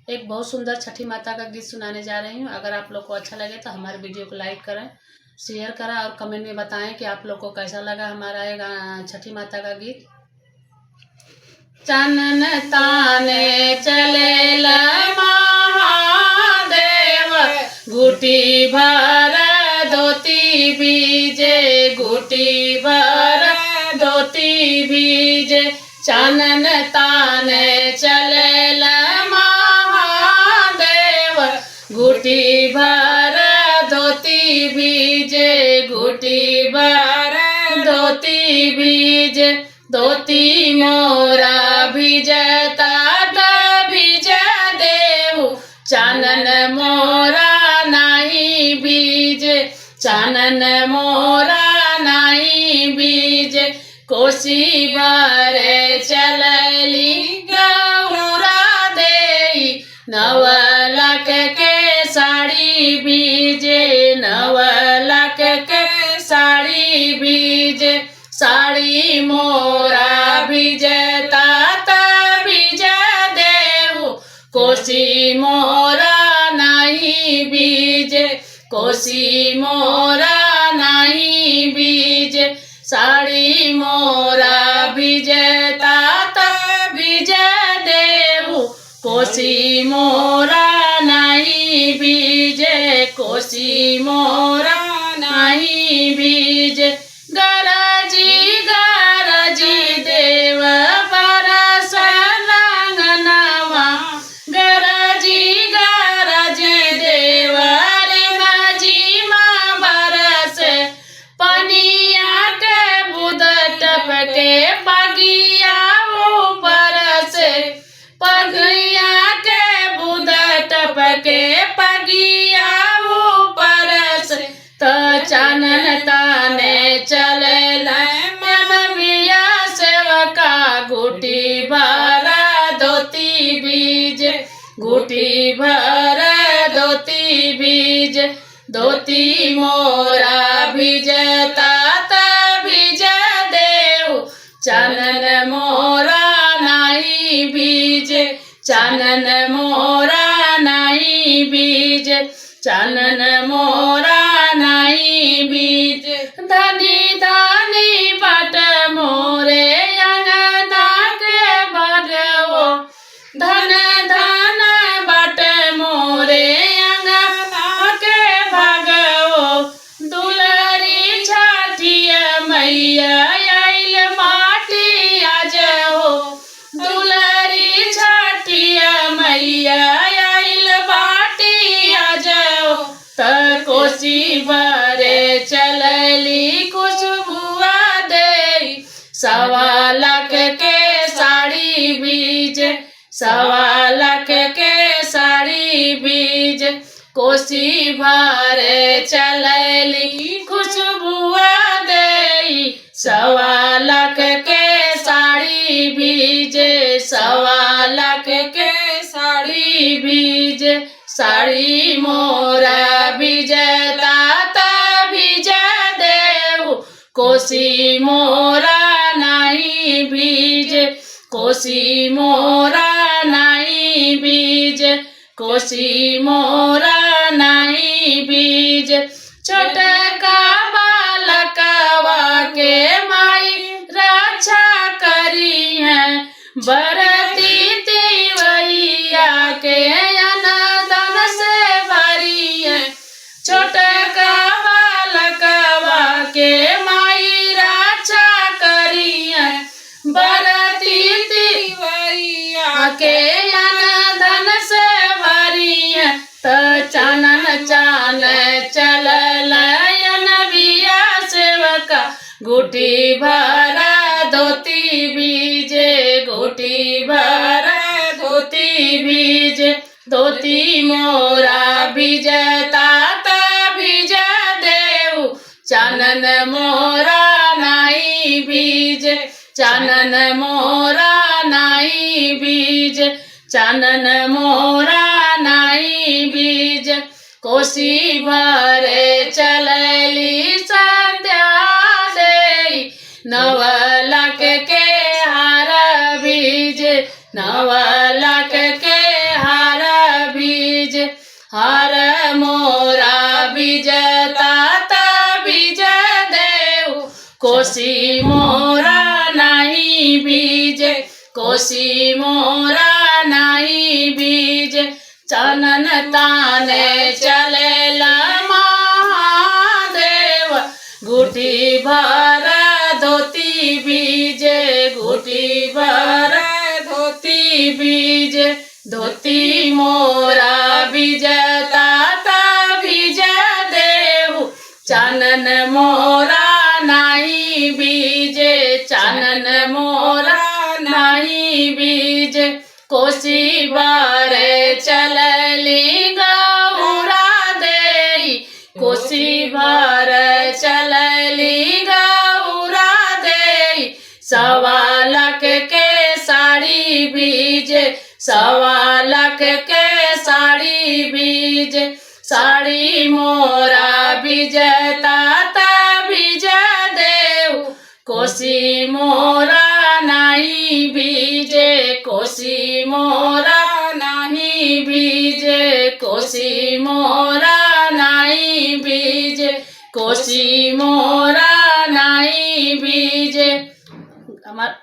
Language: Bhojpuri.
एक बहुत सुंदर छठी माता का गीत सुनाने जा रही हूँ। अगर आप लोग को अच्छा लगे तो हमारे वीडियो को लाइक करें, शेयर करें और कमेंट में बताएं कि आप लोग को कैसा लगा हमारा ये छठी माता का गीत। चनन ताने चले महादेव, गुटी भर धोती बीजे, गुटी भर धोती बीजे। चनन ताने चले महादेव, गुटी भर धोती बीजे, गुटी भर धोती बीजे। धोती मोरा भिजता भिज देहु, चानन मोरा नहीं बीजे, चानन मोरा नहीं बीजे। कोसी भरे चलली गौरा देई, नवलक के साड़ी बीजे, नवलक के साड़ी बीजे। साड़ी मोरा भिजता भिज देहु, कोसी मोरा नहीं बीजे, कोसी मोरा नहीं बीजे। साड़ी मोरा भिजता भिज देहु, कोसी मोरा नहीं बीजे, कोसी मोरा नहीं बीजे। गरजी गरजी देव बरस लंगनवा, गरजी गरजी देव रिमझी माँ बरस। पनिया के बुद टपके पगिया ऊपर से, पगिया के बुद टपके पगिया ऊपर से। तो चानन ताने चले मनविया सेवका, गुटी भर धोती बीज, गुटी भर धोती बीज। धोती मोरा भिजता भिज देहु, चानन मोरा नहीं बीजे, चानन मोरा नहीं बीजे, चानन मोरा नहीं बीज। धनी धनी बट मोरे अनदा के भगवो, धन धन बट मोरे अनदा के भगवो। दुलरी छठिया मैया आइल माटी आज हो, दुलरी छठिया मैया आइल माटी आज हो। त कोसी भरे चलली खुशबुआ देई, सवा लाख के साड़ी बीज, सवा लाख के साड़ी बीज। कोसी भरे चलली खुशबुआ देई, सवा लाख के साड़ी बीज, सवा लाख के साड़ी बीज। साड़ी मोरा भिजता भिज देहु, कोसी मोरा नहीं बीज, कोसी मोरा नहीं बीज, कोसी मोरा नहीं बीज। छोटका बालकवा के माई रक्षा करी है, बरती तिवैया के अनदन से भरी है। छोटका बालकवा के माई रक्षा करी है, बरती तिवैया के अनदन से भरी है। त चानन चान चलल नबिया सेवका, गुटी भर धोती बीजे, गुटी भर धोती बीजे। धोती मोरा भिजता भिज देहु, चानन मोरा नहीं बीजे, चानन मोरा नहीं बीजे, चानन मोरा नहीं बीज। कोसी भरे चलली संध्या देई, नवलक के हार बीज, नवलक के हार हर मोरा बीजता बीज देऊ कोसी मोरा नहीं बीजे कोसी मोरा नहीं बीजे चनन ताने चलेला महादेव गुटी भर धोती बीजे गुटी भर धोती बीजे धोती मोरा बीजता बीज देऊ चानन मोरा नहीं बीजे चानन मोरा नहीं बीजे कोसी बारे चलली गौरा देई कोसी बार चलली गौरा देई सवा लाख के साड़ी बीजे सवा लाख के साड़ी बीजे साड़ी मोरा बीजता बीज देऊ कोसी मोरा नहीं बीजे कोसी मोरा नहीं बीजे कोसी मोरा नहीं बीजे कोसी मोरा नहीं बीजे हमार